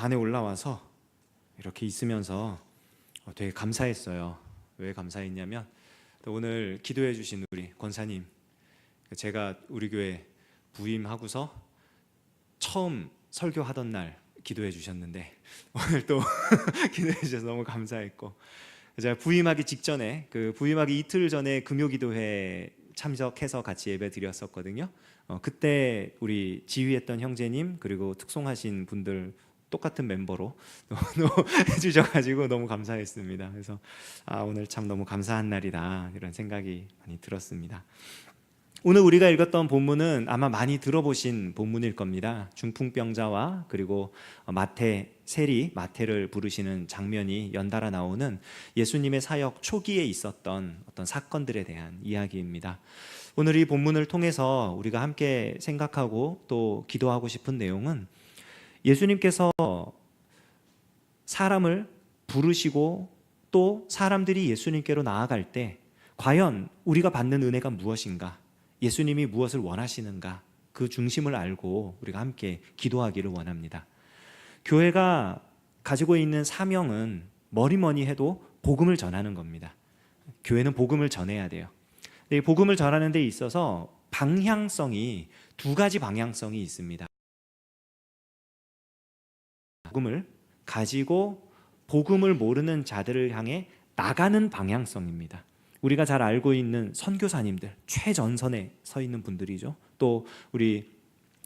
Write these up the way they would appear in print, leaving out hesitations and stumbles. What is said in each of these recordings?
산에 올라와서 이렇게 있으면서 되게 감사했어요. 왜 감사했냐면 오늘 기도해 주신 우리 권사님, 제가 우리 교회 부임하고서 처음 설교하던 날 기도해 주셨는데 오늘 또 기도해 주셔서 너무 감사했고, 제가 부임하기 직전에 부임하기 이틀 전에 금요기도회 참석해서 같이 예배 드렸었거든요. 그때 우리 지휘했던 형제님 그리고 특송하신 분들 똑같은 멤버로 해주셔가지고 너무 감사했습니다. 그래서 오늘 참 너무 감사한 날이다 이런 생각이 많이 들었습니다. 오늘 우리가 읽었던 본문은 아마 많이 들어보신 본문일 겁니다. 중풍병자와 그리고 세리 마태를 부르시는 장면이 연달아 나오는 예수님의 사역 초기에 있었던 어떤 사건들에 대한 이야기입니다. 오늘 이 본문을 통해서 우리가 함께 생각하고 또 기도하고 싶은 내용은, 예수님께서 사람을 부르시고 또 사람들이 예수님께로 나아갈 때 과연 우리가 받는 은혜가 무엇인가, 예수님이 무엇을 원하시는가, 그 중심을 알고 우리가 함께 기도하기를 원합니다. 교회가 가지고 있는 사명은 뭐니 해도 복음을 전하는 겁니다. 교회는 복음을 전해야 돼요. 이 복음을 전하는 데 있어서 방향성이 두 가지 방향성이 있습니다. 복음을 가지고 복음을 모르는 자들을 향해 나가는 방향성입니다. 우리가 잘 알고 있는 선교사님들, 최전선에 서 있는 분들이죠. 또 우리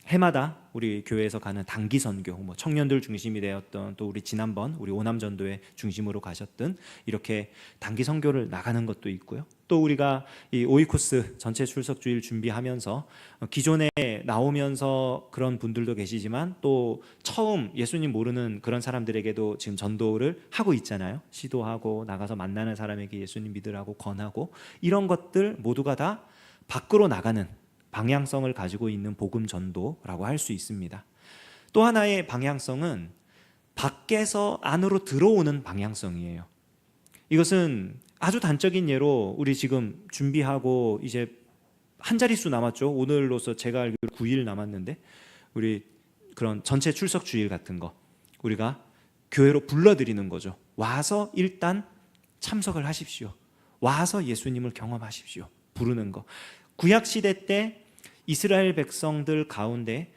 해마다 우리 교회에서 가는 단기 선교, 청년들 중심이 되었던, 또 우리 지난번 우리 오남전도회 중심으로 가셨던 이렇게 단기 선교를 나가는 것도 있고요. 또 우리가 이 오이코스 전체 출석 주일 준비하면서 기존에 나오면서 그런 분들도 계시지만 또 처음 예수님 모르는 그런 사람들에게도 지금 전도를 하고 있잖아요. 시도하고 나가서 만나는 사람에게 예수님 믿으라고 권하고, 이런 것들 모두가 다 밖으로 나가는 방향성을 가지고 있는 복음 전도라고 할 수 있습니다. 또 하나의 방향성은 밖에서 안으로 들어오는 방향성이에요. 이것은 아주 단적인 예로 우리 지금 준비하고 이제 한 자릿수 남았죠. 오늘로서 제가 알기로 9일 남았는데 우리 그런 전체 출석 주일 같은 거 우리가 교회로 불러드리는 거죠. 와서 일단 참석을 하십시오. 와서 예수님을 경험하십시오. 부르는 거. 구약시대 때 이스라엘 백성들 가운데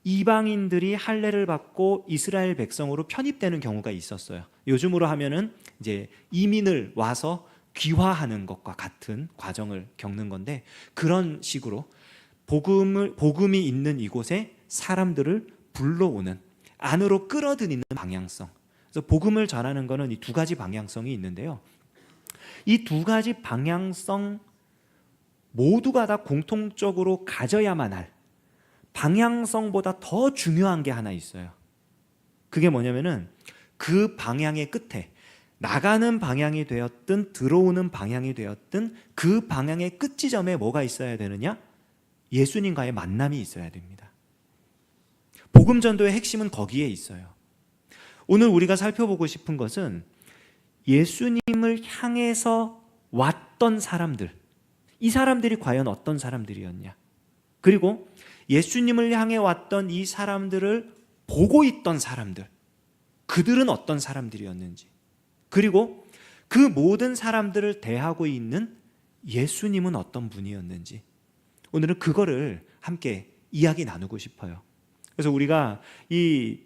이방인들이 할례를 받고 이스라엘 백성으로 편입되는 경우가 있었어요. 요즘으로 하면은 이제 이민을 와서 귀화하는 것과 같은 과정을 겪는 건데, 그런 식으로 복음이 있는 이곳에 사람들을 불러오는, 안으로 끌어들이는 방향성. 그래서 복음을 전하는 것은 이 두 가지 방향성이 있는데요. 이 두 가지 방향성 모두가 다 공통적으로 가져야만 할 방향성보다 더 중요한 게 하나 있어요. 그게 뭐냐면은 그 방향의 끝에, 나가는 방향이 되었든 들어오는 방향이 되었든 그 방향의 끝 지점에 뭐가 있어야 되느냐? 예수님과의 만남이 있어야 됩니다. 복음 전도의 핵심은 거기에 있어요. 오늘 우리가 살펴보고 싶은 것은 예수님을 향해서 왔던 사람들, 이 사람들이 과연 어떤 사람들이었냐, 그리고 예수님을 향해 왔던 이 사람들을 보고 있던 사람들, 그들은 어떤 사람들이었는지, 그리고 그 모든 사람들을 대하고 있는 예수님은 어떤 분이었는지, 오늘은 그거를 함께 이야기 나누고 싶어요. 그래서 우리가 이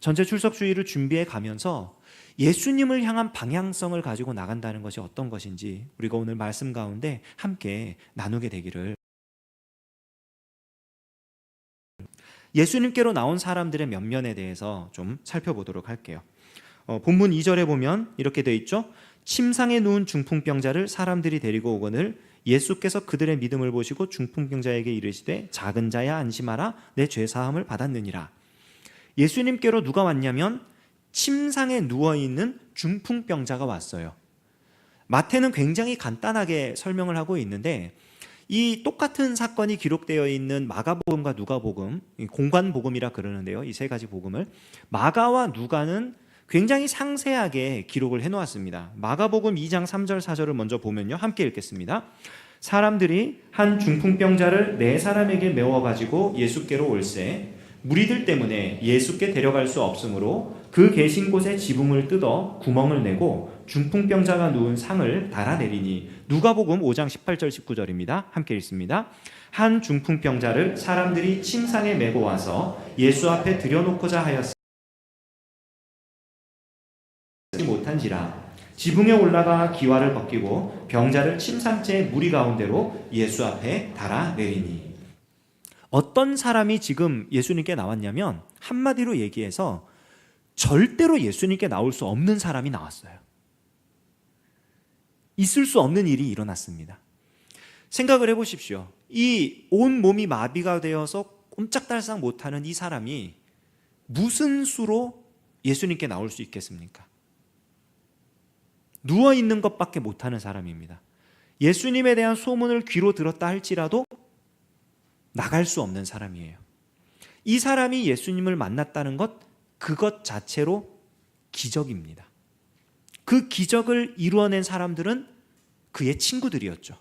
전체 출석 주일을 준비해 가면서 예수님을 향한 방향성을 가지고 나간다는 것이 어떤 것인지 우리가 오늘 말씀 가운데 함께 나누게 되기를. 예수님께로 나온 사람들의 면면에 대해서 좀 살펴보도록 할게요. 본문 2절에 보면 이렇게 되어 있죠. 침상에 누운 중풍병자를 사람들이 데리고 오거늘 예수께서 그들의 믿음을 보시고 중풍병자에게 이르시되 작은 자야 안심하라, 내 죄사함을 받았느니라. 예수님께로 누가 왔냐면 침상에 누워있는 중풍병자가 왔어요. 마태는 굉장히 간단하게 설명을 하고 있는데, 이 똑같은 사건이 기록되어 있는 마가복음과 누가복음, 공관복음이라 그러는데요, 이 세 가지 복음을 마가와 누가는 굉장히 상세하게 기록을 해놓았습니다. 마가복음 2장 3절 4절을 먼저 보면요, 함께 읽겠습니다. 사람들이 한 중풍병자를 4사람에게 메워가지고 예수께로 올세 무리들 때문에 예수께 데려갈 수 없으므로 그 계신 곳에 지붕을 뜯어 구멍을 내고 중풍병자가 누운 상을 달아내리니. 누가복음 5장 18절 19절입니다. 함께 읽습니다. 한 중풍병자를 사람들이 침상에 메고 와서 예수 앞에 들여놓고자 하였으니 못한지라. 지붕에 올라가 기와를 벗기고 병자를 침상째 무리 가운데로 예수 앞에 달아내리니. 어떤 사람이 지금 예수님께 나왔냐면, 한마디로 얘기해서 절대로 예수님께 나올 수 없는 사람이 나왔어요. 있을 수 없는 일이 일어났습니다. 생각을 해보십시오. 이 온 몸이 마비가 되어서 꼼짝달싹 못하는 이 사람이 무슨 수로 예수님께 나올 수 있겠습니까? 누워있는 것밖에 못하는 사람입니다. 예수님에 대한 소문을 귀로 들었다 할지라도 나갈 수 없는 사람이에요. 이 사람이 예수님을 만났다는 것, 그것 자체로 기적입니다. 그 기적을 이루어낸 사람들은 그의 친구들이었죠.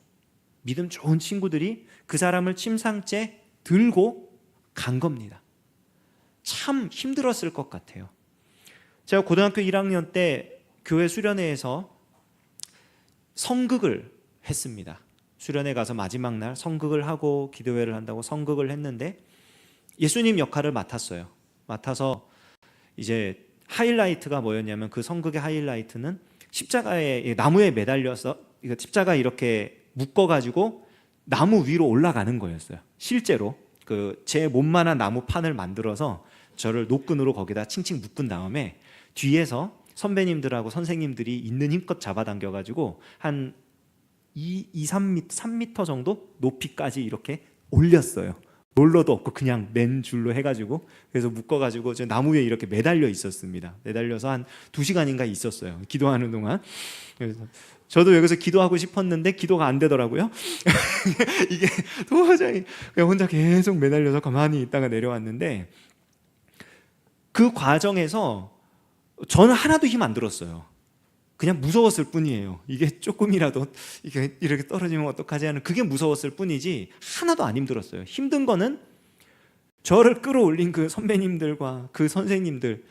믿음 좋은 친구들이 그 사람을 침상째 들고 간 겁니다. 참 힘들었을 것 같아요. 제가 고등학교 1학년 때 교회 수련회에서 성극을 했습니다. 수련회 가서 마지막 날 성극을 하고 기도회를 한다고 성극을 했는데 예수님 역할을 맡았어요. 맡아서 이제 하이라이트가 뭐였냐면, 그 성극의 하이라이트는 십자가에, 나무에 매달려서 십자가 이렇게 묶어가지고 나무 위로 올라가는 거였어요. 실제로 제 몸만한 나무판을 만들어서 저를 노끈으로 거기다 칭칭 묶은 다음에 뒤에서 선배님들하고 선생님들이 있는 힘껏 잡아당겨가지고 한 3m 정도 높이까지 이렇게 올렸어요. 롤러도 없고 그냥 맨 줄로 해가지고, 그래서 묶어가지고 저 나무 위에 이렇게 매달려 있었습니다. 매달려서 한 2시간인가 있었어요. 기도하는 동안. 그래서 저도 여기서 기도하고 싶었는데 기도가 안 되더라고요. 이게 도저히 그냥 혼자 계속 매달려서 가만히 있다가 내려왔는데, 그 과정에서 저는 하나도 힘 안 들었어요. 그냥 무서웠을 뿐이에요. 이게 조금이라도 이렇게 떨어지면 어떡하지 하는, 그게 무서웠을 뿐이지 하나도 안 힘들었어요. 힘든 거는 저를 끌어올린 그 선배님들과 그 선생님들,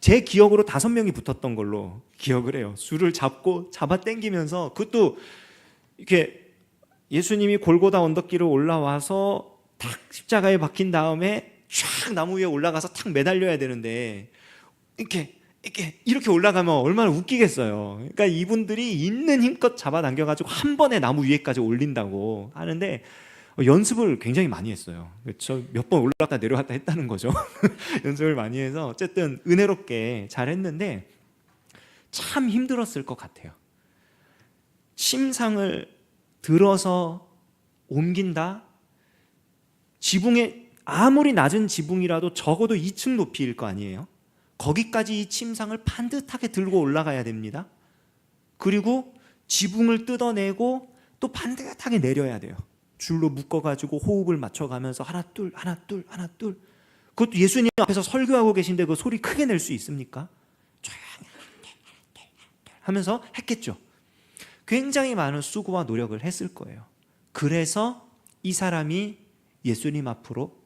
제 기억으로 5명이 붙었던 걸로 기억을 해요. 줄을 잡아 당기면서, 그것도 이렇게 예수님이 골고다 언덕길을 올라와서 탁 십자가에 박힌 다음에 쫙 나무 위에 올라가서 탁 매달려야 되는데, 이렇게 올라가면 얼마나 웃기겠어요. 그러니까 이분들이 있는 힘껏 잡아당겨가지고 한 번에 나무 위에까지 올린다고 하는데 연습을 굉장히 많이 했어요. 저 몇 번 올라갔다 내려갔다 했다는 거죠. 연습을 많이 해서 어쨌든 은혜롭게 잘 했는데 참 힘들었을 것 같아요. 침상을 들어서 옮긴다? 지붕에, 아무리 낮은 지붕이라도 적어도 2층 높이일 거 아니에요. 거기까지 이 침상을 반듯하게 들고 올라가야 됩니다. 그리고 지붕을 뜯어내고 또 반듯하게 내려야 돼요. 줄로 묶어가지고 호흡을 맞춰가면서 하나 둘 하나 둘 하나 둘. 그것도 예수님 앞에서 설교하고 계신데 그 소리 크게 낼 수 있습니까? 조용히 하면서 했겠죠. 굉장히 많은 수고와 노력을 했을 거예요. 그래서 이 사람이 예수님 앞으로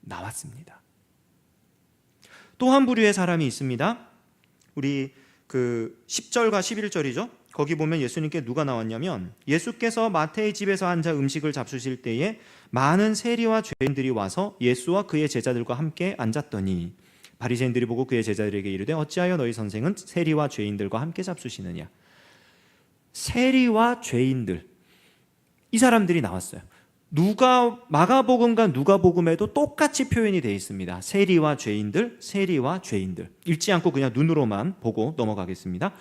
나왔습니다. 또 한 부류의 사람이 있습니다. 우리 10절과 11절이죠. 거기 보면 예수님께 누가 나왔냐면, 예수께서 마태의 집에서 앉아 음식을 잡수실 때에 많은 세리와 죄인들이 와서 예수와 그의 제자들과 함께 앉았더니 바리새인들이 보고 그의 제자들에게 이르되 어찌하여 너희 선생은 세리와 죄인들과 함께 잡수시느냐. 세리와 죄인들, 이 사람들이 나왔어요. 마가복음과 누가복음에도 똑같이 표현이 되어 있습니다. 세리와 죄인들, 세리와 죄인들. 읽지 않고 그냥 눈으로만 보고 넘어가겠습니다.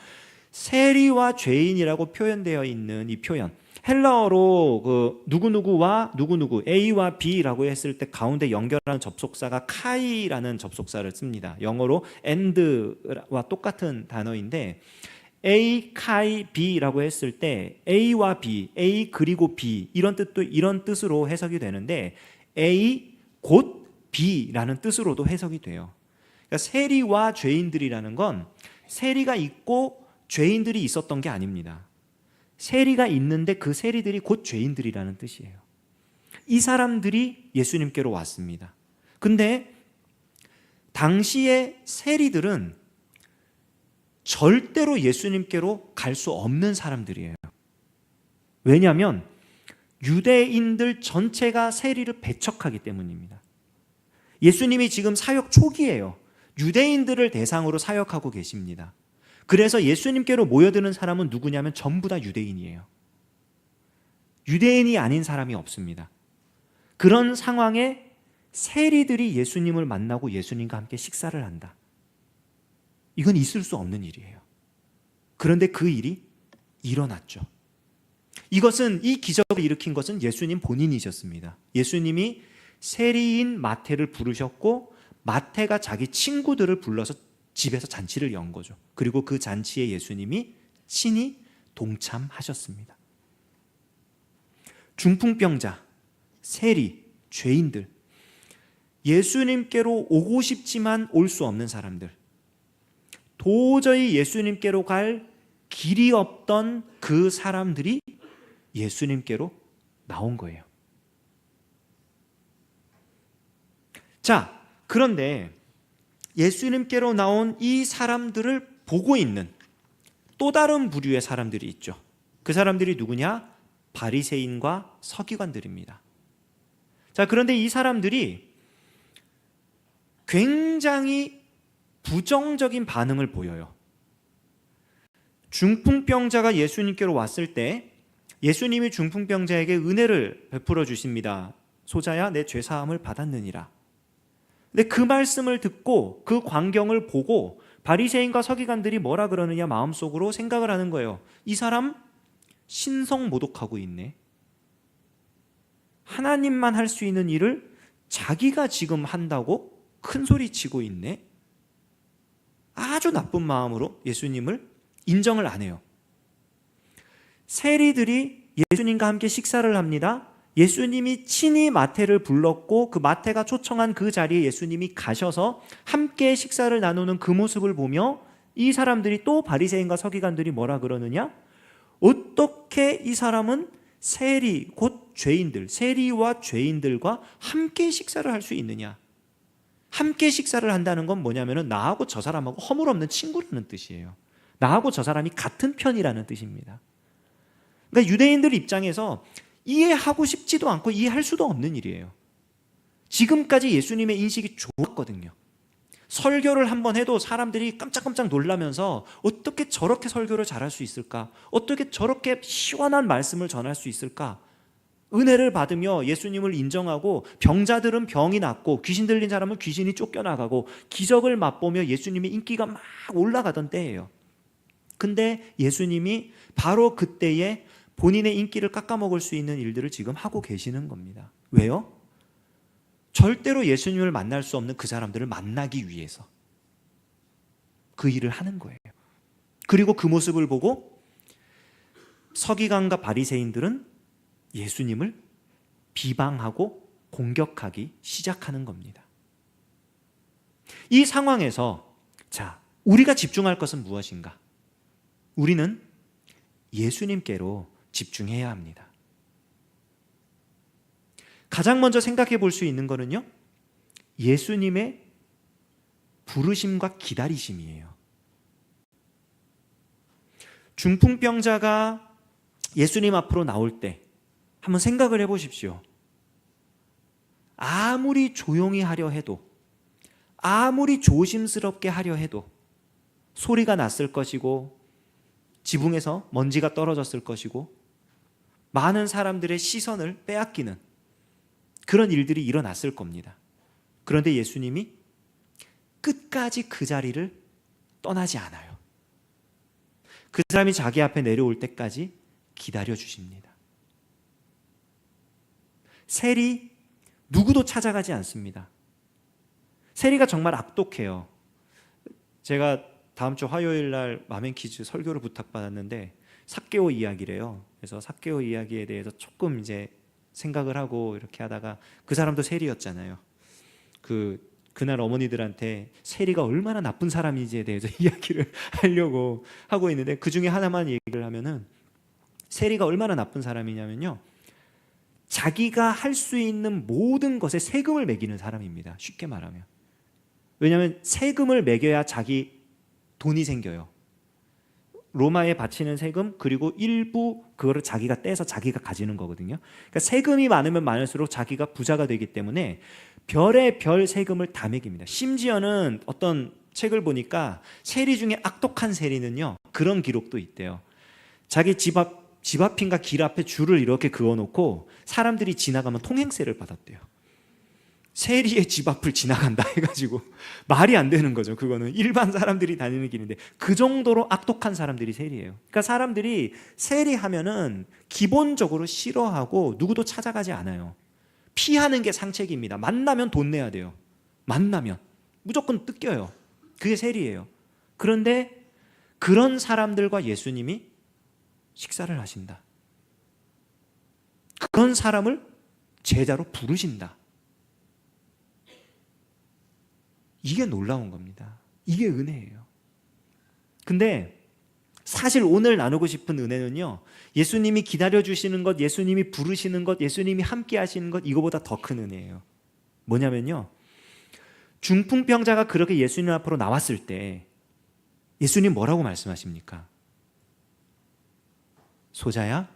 세리와 죄인이라고 표현되어 있는 이 표현, 헬라어로 누구누구와 누구누구, A와 B라고 했을 때 가운데 연결하는 접속사가 카이라는 접속사를 씁니다. 영어로 and와 똑같은 단어인데, A, 카이, B라고 했을 때 A와 B, A 그리고 B 이런 뜻으로 해석이 되는데, A 곧 B라는 뜻으로도 해석이 돼요. 그러니까 세리와 죄인들이라는 건 세리가 있고 죄인들이 있었던 게 아닙니다. 세리가 있는데 그 세리들이 곧 죄인들이라는 뜻이에요. 이 사람들이 예수님께로 왔습니다. 근데 당시의 세리들은 절대로 예수님께로 갈 수 없는 사람들이에요. 왜냐하면 유대인들 전체가 세리를 배척하기 때문입니다. 예수님이 지금 사역 초기예요. 유대인들을 대상으로 사역하고 계십니다. 그래서 예수님께로 모여드는 사람은 누구냐면 전부 다 유대인이에요. 유대인이 아닌 사람이 없습니다. 그런 상황에 세리들이 예수님을 만나고 예수님과 함께 식사를 한다. 이건 있을 수 없는 일이에요. 그런데 그 일이 일어났죠. 이 기적을 일으킨 것은 예수님 본인이셨습니다. 예수님이 세리인 마태를 부르셨고 마태가 자기 친구들을 불러서 집에서 잔치를 연 거죠. 그리고 그 잔치에 예수님이 친히 동참하셨습니다. 중풍병자, 세리, 죄인들, 예수님께로 오고 싶지만 올 수 없는 사람들, 도저히 예수님께로 갈 길이 없던 그 사람들이 예수님께로 나온 거예요. 자, 그런데 예수님께로 나온 이 사람들을 보고 있는 또 다른 부류의 사람들이 있죠. 그 사람들이 누구냐? 바리새인과 서기관들입니다. 자, 그런데 이 사람들이 굉장히 부정적인 반응을 보여요. 중풍병자가 예수님께로 왔을 때 예수님이 중풍병자에게 은혜를 베풀어 주십니다. 소자야, 내 죄사함을 받았느니라. 근데 그 말씀을 듣고 그 광경을 보고 바리새인과 서기관들이 뭐라 그러느냐 마음속으로 생각을 하는 거예요. 이 사람 신성모독하고 있네. 하나님만 할 수 있는 일을 자기가 지금 한다고 큰 소리 치고 있네. 아주 나쁜 마음으로 예수님을 인정을 안 해요. 세리들이 예수님과 함께 식사를 합니다. 예수님이 친히 마태를 불렀고 그 마태가 초청한 그 자리에 예수님이 가셔서 함께 식사를 나누는 그 모습을 보며 이 사람들이 또 바리새인과 서기관들이 뭐라 그러느냐? 어떻게 이 사람은 세리, 곧 죄인들, 세리와 죄인들과 함께 식사를 할 수 있느냐? 함께 식사를 한다는 건 뭐냐면은 나하고 저 사람하고 허물없는 친구라는 뜻이에요. 나하고 저 사람이 같은 편이라는 뜻입니다. 그러니까 유대인들 입장에서 이해하고 싶지도 않고 이해할 수도 없는 일이에요. 지금까지 예수님의 인식이 좋았거든요. 설교를 한번 해도 사람들이 깜짝깜짝 놀라면서 어떻게 저렇게 설교를 잘할 수 있을까? 어떻게 저렇게 시원한 말씀을 전할 수 있을까? 은혜를 받으며 예수님을 인정하고 병자들은 병이 낫고 귀신 들린 사람은 귀신이 쫓겨나가고 기적을 맛보며 예수님의 인기가 막 올라가던 때예요. 근데 예수님이 바로 그때에 본인의 인기를 깎아먹을 수 있는 일들을 지금 하고 계시는 겁니다. 왜요? 절대로 예수님을 만날 수 없는 그 사람들을 만나기 위해서 그 일을 하는 거예요. 그리고 그 모습을 보고 서기관과 바리새인들은 예수님을 비방하고 공격하기 시작하는 겁니다. 이 상황에서 자, 우리가 집중할 것은 무엇인가? 우리는 예수님께로 집중해야 합니다. 가장 먼저 생각해 볼 수 있는 거는요, 예수님의 부르심과 기다리심이에요. 중풍병자가 예수님 앞으로 나올 때 한번 생각을 해 보십시오. 아무리 조용히 하려 해도, 아무리 조심스럽게 하려 해도 소리가 났을 것이고 지붕에서 먼지가 떨어졌을 것이고 많은 사람들의 시선을 빼앗기는 그런 일들이 일어났을 겁니다. 그런데 예수님이 끝까지 그 자리를 떠나지 않아요. 그 사람이 자기 앞에 내려올 때까지 기다려 주십니다. 세리 누구도 찾아가지 않습니다. 세리가 정말 악독해요. 제가 다음 주 화요일 날 마멘퀴즈 설교를 부탁받았는데 삭개오 이야기래요. 그래서 삭개오 이야기에 대해서 조금 이제 생각을 하고 이렇게 하다가 그 사람도 세리였잖아요. 그날 어머니들한테 세리가 얼마나 나쁜 사람인지에 대해서 이야기를 하려고 하고 있는데 그 중에 하나만 얘기를 하면은 세리가 얼마나 나쁜 사람이냐면요, 자기가 할 수 있는 모든 것에 세금을 매기는 사람입니다. 쉽게 말하면 왜냐하면 세금을 매겨야 자기 돈이 생겨요. 로마에 바치는 세금, 그리고 일부 그거를 자기가 떼서 자기가 가지는 거거든요. 그러니까 세금이 많으면 많을수록 자기가 부자가 되기 때문에 별의 별 세금을 다 매깁니다. 심지어는 어떤 책을 보니까 세리 중에 악독한 세리는요, 그런 기록도 있대요. 자기 집 앞인가 길 앞에 줄을 이렇게 그어놓고 사람들이 지나가면 통행세를 받았대요. 세리의 집 앞을 지나간다 해가지고 말이 안 되는 거죠. 그거는 일반 사람들이 다니는 길인데 그 정도로 악독한 사람들이 세리예요. 그러니까 사람들이 세리하면은 기본적으로 싫어하고 누구도 찾아가지 않아요. 피하는 게 상책입니다. 만나면 돈 내야 돼요. 만나면 무조건 뜯겨요. 그게 세리예요. 그런데 그런 사람들과 예수님이 식사를 하신다. 그런 사람을 제자로 부르신다. 이게 놀라운 겁니다. 이게 은혜예요. 근데 사실 오늘 나누고 싶은 은혜는요, 예수님이 기다려주시는 것, 예수님이 부르시는 것, 예수님이 함께 하시는 것, 이거보다 더 큰 은혜예요. 뭐냐면요, 중풍병자가 그렇게 예수님 앞으로 나왔을 때 예수님 뭐라고 말씀하십니까? 소자야,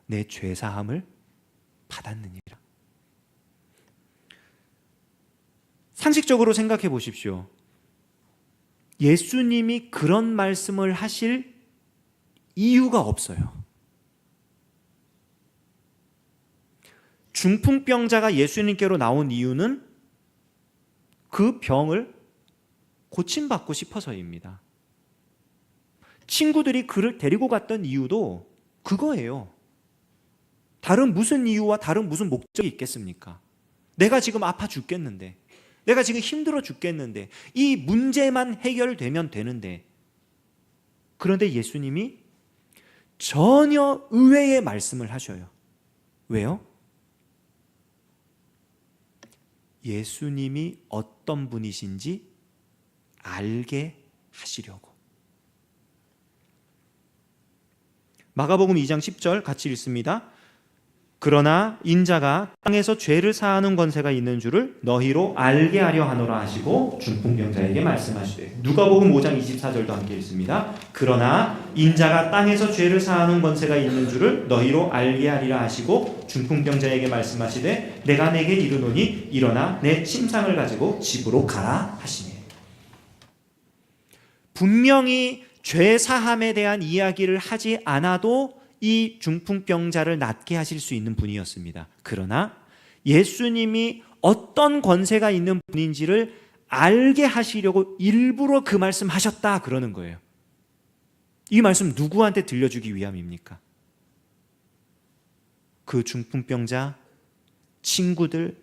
내 죄사함을 받았느니라. 상식적으로 생각해 보십시오. 예수님이 그런 말씀을 하실 이유가 없어요. 중풍병자가 예수님께로 나온 이유는 그 병을 고침받고 싶어서입니다. 친구들이 그를 데리고 갔던 이유도 그거예요. 다른 무슨 이유와 다른 무슨 목적이 있겠습니까? 내가 지금 아파 죽겠는데, 내가 지금 힘들어 죽겠는데, 이 문제만 해결되면 되는데, 그런데 예수님이 전혀 의외의 말씀을 하셔요. 왜요? 예수님이 어떤 분이신지 알게 하시려고. 마가복음 2장 10절 같이 읽습니다. 그러나 인자가 땅에서 죄를 사하는 권세가 있는 줄을 너희로 알게 하려 하노라 하시고 중풍병자에게 말씀하시되. 누가복음 5장 24절도 함께 읽습니다. 그러나 인자가 땅에서 죄를 사하는 권세가 있는 줄을 너희로 알게 하리라 하시고 중풍병자에게 말씀하시되 내가 내게 이르노니 일어나 내 침상을 가지고 집으로 가라 하시니. 분명히 죄 사함에 대한 이야기를 하지 않아도 이 중풍병자를 낫게 하실 수 있는 분이었습니다. 그러나 예수님이 어떤 권세가 있는 분인지를 알게 하시려고 일부러 그 말씀 하셨다 그러는 거예요. 이 말씀 누구한테 들려주기 위함입니까? 그 중풍병자, 친구들,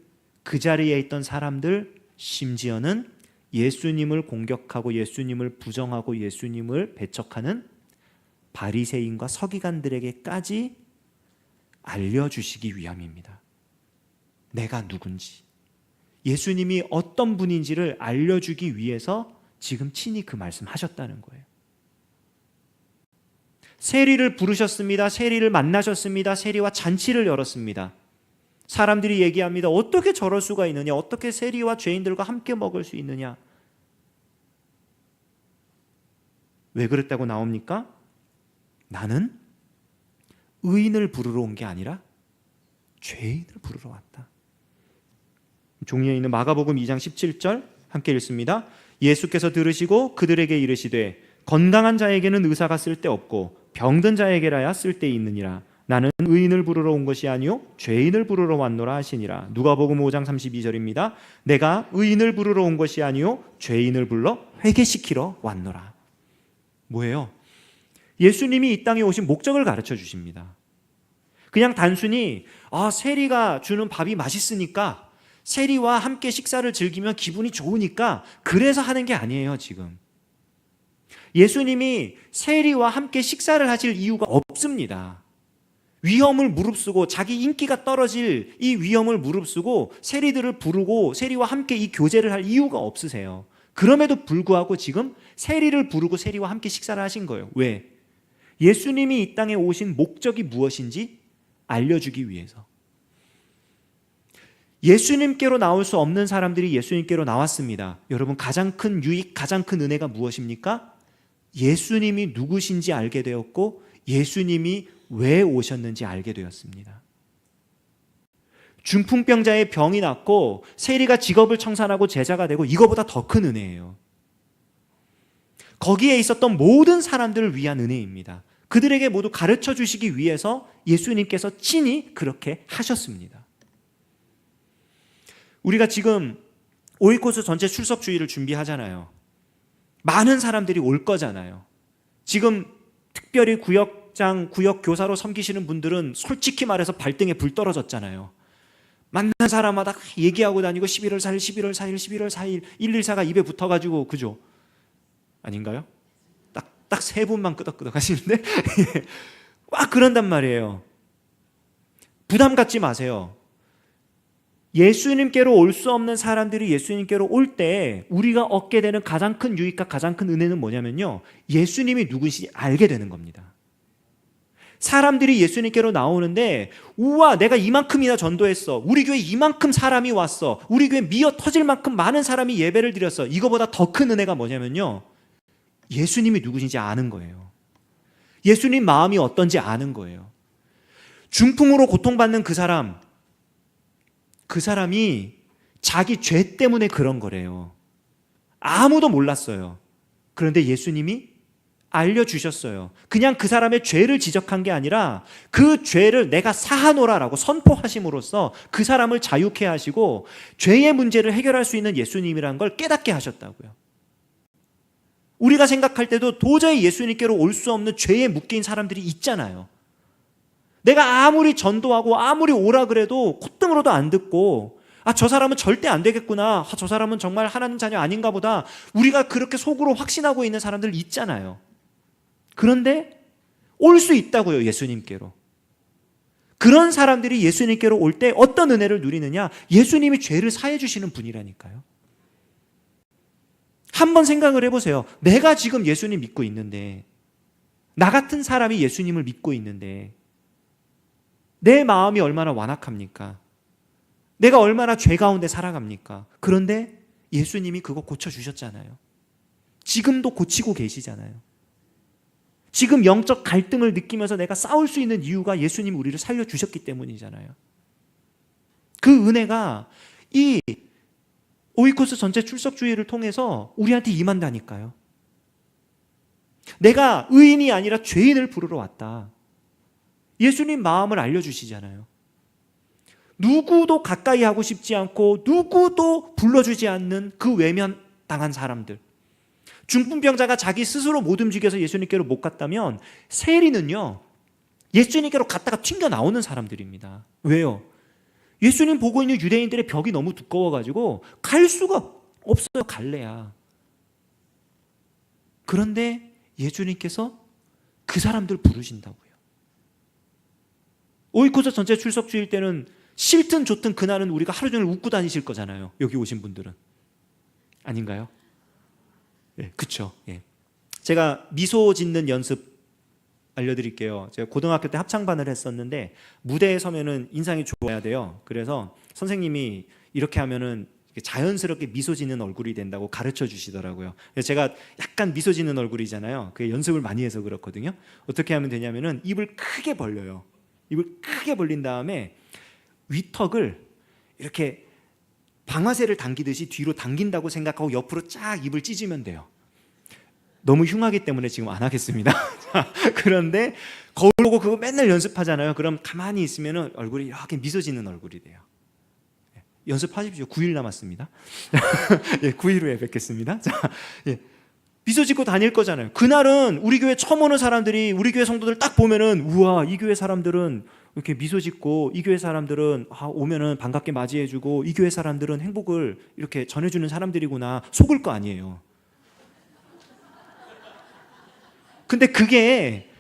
그 자리에 있던 사람들, 심지어는 예수님을 공격하고 예수님을 부정하고 예수님을 배척하는 바리새인과 서기관들에게까지 알려주시기 위함입니다. 내가 누군지, 예수님이 어떤 분인지를 알려주기 위해서 지금 친히 그 말씀하셨다는 거예요. 세리를 부르셨습니다. 세리를 만나셨습니다. 세리와 잔치를 열었습니다. 사람들이 얘기합니다. 어떻게 저럴 수가 있느냐? 어떻게 세리와 죄인들과 함께 먹을 수 있느냐? 왜 그랬다고 나옵니까? 나는 의인을 부르러 온 게 아니라 죄인을 부르러 왔다. 종이에 있는 마가복음 2장 17절 함께 읽습니다. 예수께서 들으시고 그들에게 이르시되 건강한 자에게는 의사가 쓸데없고 병든 자에게라야 쓸데 있느니라. 나는 의인을 부르러 온 것이 아니요 죄인을 부르러 왔노라 하시니라. 누가복음 5장 32절입니다. 내가 의인을 부르러 온 것이 아니요 죄인을 불러 회개시키러 왔노라. 뭐예요? 예수님이 이 땅에 오신 목적을 가르쳐 주십니다. 그냥 단순히 세리가 주는 밥이 맛있으니까, 세리와 함께 식사를 즐기면 기분이 좋으니까 그래서 하는 게 아니에요. 지금 예수님이 세리와 함께 식사를 하실 이유가 없습니다. 위험을 무릅쓰고 자기 인기가 떨어질 이 위험을 무릅쓰고 세리들을 부르고 세리와 함께 이 교제를 할 이유가 없으세요. 그럼에도 불구하고 지금 세리를 부르고 세리와 함께 식사를 하신 거예요. 왜? 예수님이 이 땅에 오신 목적이 무엇인지 알려주기 위해서. 예수님께로 나올 수 없는 사람들이 예수님께로 나왔습니다. 여러분, 가장 큰 유익, 가장 큰 은혜가 무엇입니까? 예수님이 누구신지 알게 되었고 예수님이 왜 오셨는지 알게 되었습니다. 중풍병자의 병이 낫고 세리가 직업을 청산하고 제자가 되고 이거보다 더 큰 은혜예요. 거기에 있었던 모든 사람들을 위한 은혜입니다. 그들에게 모두 가르쳐 주시기 위해서 예수님께서 친히 그렇게 하셨습니다. 우리가 지금 오이코스 전체 출석 주일을 준비하잖아요. 많은 사람들이 올 거잖아요. 지금 특별히 구역장, 구역교사로 섬기시는 분들은 솔직히 말해서 발등에 불 떨어졌잖아요. 만난 사람마다 얘기하고 다니고 11월 4일, 11월 4일, 11월 4일 114가 입에 붙어가지고, 그죠? 아닌가요? 딱 세 분만 끄덕끄덕 하시는데 막 그런단 말이에요. 부담 갖지 마세요. 예수님께로 올 수 없는 사람들이 예수님께로 올 때 우리가 얻게 되는 가장 큰 유익과 가장 큰 은혜는 뭐냐면요, 예수님이 누구신지 알게 되는 겁니다. 사람들이 예수님께로 나오는데, 우와, 내가 이만큼이나 전도했어, 우리 교회 이만큼 사람이 왔어, 우리 교회 미어 터질 만큼 많은 사람이 예배를 드렸어. 이거보다 더 큰 은혜가 뭐냐면요, 예수님이 누구신지 아는 거예요. 예수님 마음이 어떤지 아는 거예요. 중풍으로 고통받는 그 사람이 자기 죄 때문에 그런 거래요. 아무도 몰랐어요. 그런데 예수님이 알려주셨어요. 그냥 그 사람의 죄를 지적한 게 아니라 그 죄를 내가 사하노라라고 선포하심으로써 그 사람을 자유케 하시고 죄의 문제를 해결할 수 있는 예수님이라는 걸 깨닫게 하셨다고요. 우리가 생각할 때도 도저히 예수님께로 올 수 없는 죄에 묶인 사람들이 있잖아요. 내가 아무리 전도하고 아무리 오라 그래도 콧등으로도 안 듣고, 저 사람은 절대 안 되겠구나, 저 사람은 정말 하나님 자녀 아닌가 보다, 우리가 그렇게 속으로 확신하고 있는 사람들 있잖아요. 그런데 올 수 있다고요, 예수님께로. 그런 사람들이 예수님께로 올 때 어떤 은혜를 누리느냐, 예수님이 죄를 사해 주시는 분이라니까요. 한번 생각을 해보세요. 내가 지금 예수님 믿고 있는데, 나 같은 사람이 예수님을 믿고 있는데 내 마음이 얼마나 완악합니까? 내가 얼마나 죄 가운데 살아갑니까? 그런데 예수님이 그거 고쳐주셨잖아요. 지금도 고치고 계시잖아요. 지금 영적 갈등을 느끼면서 내가 싸울 수 있는 이유가 예수님이 우리를 살려주셨기 때문이잖아요. 그 은혜가 이 오이코스 전체 출석주의를 통해서 우리한테 임한다니까요. 내가 의인이 아니라 죄인을 부르러 왔다. 예수님 마음을 알려주시잖아요. 누구도 가까이 하고 싶지 않고 누구도 불러주지 않는 그 외면당한 사람들. 중풍병자가 자기 스스로 못 움직여서 예수님께로 못 갔다면 세리는요, 예수님께로 갔다가 튕겨 나오는 사람들입니다. 왜요? 예수님 보고 있는 유대인들의 벽이 너무 두꺼워가지고 갈 수가 없어요. 갈래야. 그런데 예수님께서 그 사람들 부르신다고요. 오이코스 전체 출석주일 때는 싫든 좋든 그날은 우리가 하루 종일 웃고 다니실 거잖아요. 여기 오신 분들은. 아닌가요? 예, 그쵸. 예. 제가 미소 짓는 연습 알려드릴게요. 제가 고등학교 때 합창반을 했었는데 무대에 서면은 인상이 좋아야 돼요. 그래서 선생님이 이렇게 하면은 자연스럽게 미소 짓는 얼굴이 된다고 가르쳐 주시더라고요. 그래서 제가 약간 미소 짓는 얼굴이잖아요. 그 연습을 많이 해서 그렇거든요. 어떻게 하면 되냐면은 입을 크게 벌려요. 입을 크게 벌린 다음에 위턱을 이렇게 방아쇠를 당기듯이 뒤로 당긴다고 생각하고 옆으로 쫙 입을 찢으면 돼요. 너무 흉하기 때문에 지금 안 하겠습니다. 그런데 거울 보고 그거 맨날 연습하잖아요. 그럼 가만히 있으면 얼굴이 이렇게 미소 짓는 얼굴이 돼요. 연습하십시오. 9일 남았습니다. 예, 9일 후에 뵙겠습니다. 자, 예, 미소 짓고 다닐 거잖아요. 그날은 우리 교회 처음 오는 사람들이 우리 교회 성도들 딱 보면은, 우와, 이 교회 사람들은 이렇게 미소 짓고, 이 교회 사람들은 오면은 반갑게 맞이해주고, 이 교회 사람들은 행복을 이렇게 전해주는 사람들이구나 속을 거 아니에요. 근데 그게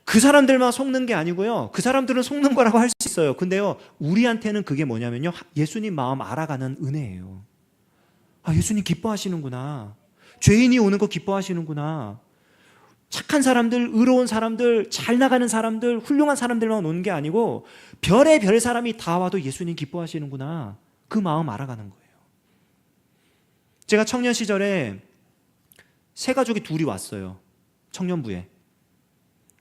그 사람들만 속는 게 아니고요, 그 사람들은 속는 거라고 할 수 있어요. 근데요, 우리한테는 그게 뭐냐면요, 예수님 마음 알아가는 은혜예요. 예수님 기뻐하시는구나, 죄인이 오는 거 기뻐하시는구나, 착한 사람들, 의로운 사람들, 잘 나가는 사람들, 훌륭한 사람들만 오는 게 아니고 별의 별 사람이 다 와도 예수님 기뻐하시는구나, 그 마음 알아가는 거예요. 제가 청년 시절에 세 가족이 둘이 왔어요. 청년부에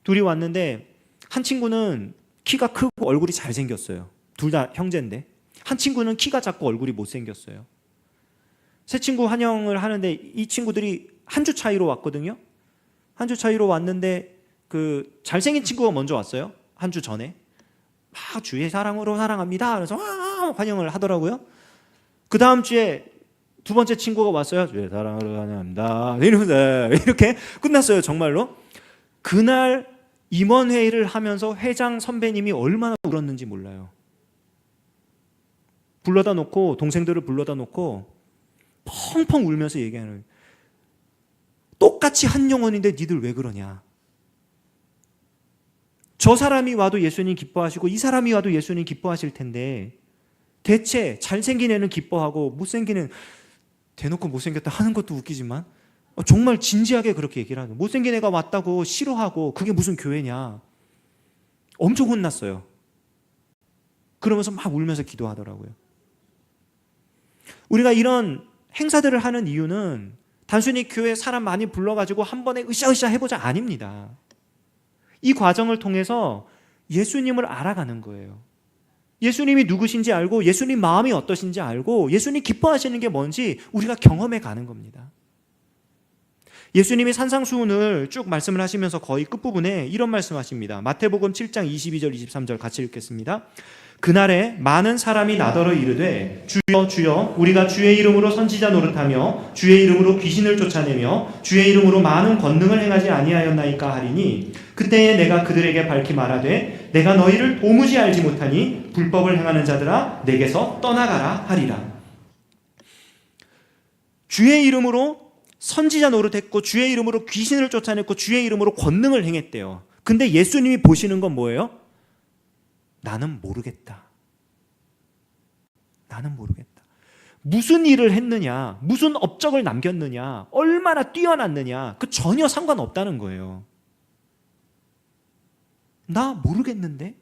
둘이 왔는데 한 친구는 키가 크고 얼굴이 잘생겼어요. 둘 다 형제인데 한 친구는 키가 작고 얼굴이 못생겼어요. 세 친구 환영을 하는데 이 친구들이 한 주 차이로 왔거든요. 한 주 차이로 왔는데 그 잘생긴 친구가 먼저 왔어요. 한 주 전에 막 주의 사랑으로 사랑합니다 그래서 환영을 하더라고요. 그 다음 주에 두 번째 친구가 왔어요. 주의 사랑으로 환영합니다 이러면서 이렇게 끝났어요. 정말로 그날 임원회의를 하면서 회장 선배님이 얼마나 울었는지 몰라요. 불러다 놓고 동생들을 불러다 놓고 펑펑 울면서 얘기하는 거예요. 똑같이 한 영혼인데 니들 왜 그러냐. 저 사람이 와도 예수님 기뻐하시고 이 사람이 와도 예수님 기뻐하실 텐데 대체 잘생긴 애는 기뻐하고 못생긴 애는 대놓고 못생겼다 하는 것도 웃기지만 정말 진지하게 그렇게 얘기를 하는, 못생긴 애가 왔다고 싫어하고 그게 무슨 교회냐. 엄청 혼났어요. 그러면서 막 울면서 기도하더라고요. 우리가 이런 행사들을 하는 이유는 단순히 교회 사람 많이 불러가지고 한 번에 으쌰으쌰 해보자 아닙니다. 이 과정을 통해서 예수님을 알아가는 거예요. 예수님이 누구신지 알고 예수님 마음이 어떠신지 알고 예수님 기뻐하시는 게 뭔지 우리가 경험해 가는 겁니다. 예수님이 산상수훈을 쭉 말씀을 하시면서 거의 끝부분에 이런 말씀하십니다. 마태복음 7장 22절 23절 같이 읽겠습니다. 그날에 많은 사람이 나더러 이르되 주여 주여 우리가 주의 이름으로 선지자 노릇하며 주의 이름으로 귀신을 쫓아내며 주의 이름으로 많은 권능을 행하지 아니하였나이까 하리니 그때에 내가 그들에게 밝히 말하되 내가 너희를 도무지 알지 못하니 불법을 행하는 자들아 내게서 떠나가라 하리라. 주의 이름으로 선지자 노릇했고 주의 이름으로 귀신을 쫓아냈고 주의 이름으로 권능을 행했대요. 근데 예수님이 보시는 건 뭐예요? 나는 모르겠다. 나는 모르겠다. 무슨 일을 했느냐, 무슨 업적을 남겼느냐, 얼마나 뛰어났느냐, 그 전혀 상관없다는 거예요. 나 모르겠는데?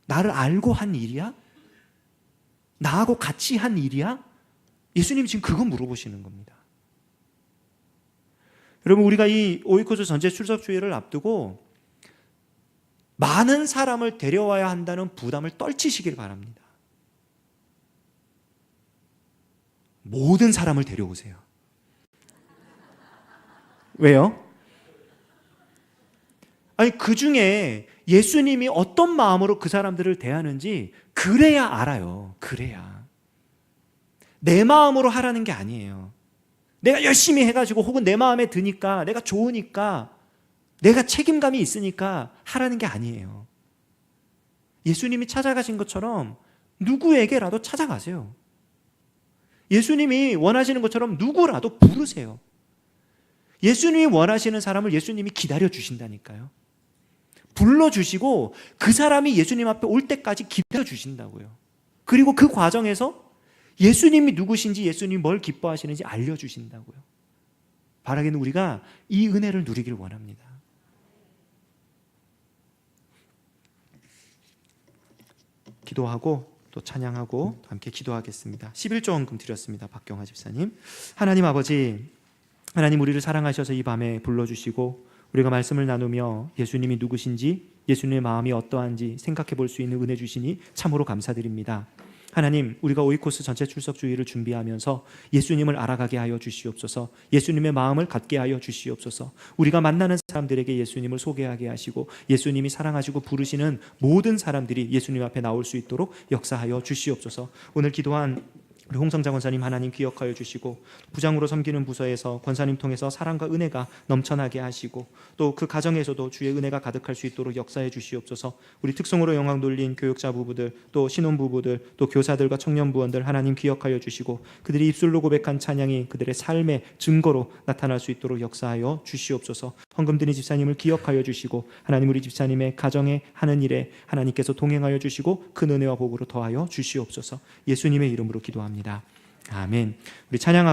나를 알고 한 일이야? 나하고 같이 한 일이야? 예수님 지금 그거 물어보시는 겁니다. 여러분, 우리가 이 오이코스 전체 출석 주일을 앞두고 많은 사람을 데려와야 한다는 부담을 떨치시길 바랍니다. 모든 사람을 데려오세요. 왜요? 아니, 그 중에 예수님이 어떤 마음으로 그 사람들을 대하는지 그래야 알아요. 그래야. 내 마음으로 하라는 게 아니에요. 내가 열심히 해가지고 혹은 내 마음에 드니까, 내가 좋으니까, 내가 책임감이 있으니까 하라는 게 아니에요. 예수님이 찾아가신 것처럼 누구에게라도 찾아가세요. 예수님이 원하시는 것처럼 누구라도 부르세요. 예수님이 원하시는 사람을 예수님이 기다려 주신다니까요. 불러주시고 그 사람이 예수님 앞에 올 때까지 기다려 주신다고요. 그리고 그 과정에서 예수님이 누구신지, 예수님이 뭘 기뻐하시는지 알려주신다고요. 바라기는 우리가 이 은혜를 누리길 원합니다. 기도하고 또 찬양하고 함께 기도하겠습니다. 11조 헌금 드렸습니다. 박경화 집사님. 하나님 아버지, 하나님 우리를 사랑하셔서 이 밤에 불러주시고 우리가 말씀을 나누며 예수님이 누구신지, 예수님의 마음이 어떠한지 생각해 볼 수 있는 은혜 주시니 참으로 감사드립니다. 하나님, 우리가 오이코스 전체 출석 주일을 준비하면서 예수님을 알아가게 하여 주시옵소서. 예수님의 마음을 갖게 하여 주시옵소서. 우리가 만나는 사람들에게 예수님을 소개하게 하시고 예수님이 사랑하시고 부르시는 모든 사람들이 예수님 앞에 나올 수 있도록 역사하여 주시옵소서. 오늘 기도한 우리 홍성자 권사님 하나님 기억하여 주시고, 부장으로 섬기는 부서에서 권사님 통해서 사랑과 은혜가 넘쳐나게 하시고 또 그 가정에서도 주의 은혜가 가득할 수 있도록 역사해 주시옵소서. 우리 특성으로 영광 돌린 교육자 부부들, 또 신혼부부들, 또 교사들과 청년부원들 하나님 기억하여 주시고 그들이 입술로 고백한 찬양이 그들의 삶의 증거로 나타날 수 있도록 역사하여 주시옵소서. 헌금 드린 집사님을 기억하여 주시고 하나님 우리 집사님의 가정에 하는 일에 하나님께서 동행하여 주시고 큰 은혜와 복으로 더하여 주시옵소서. 예수님의 이름으로 기도합니다. 아멘. 우리 찬양하고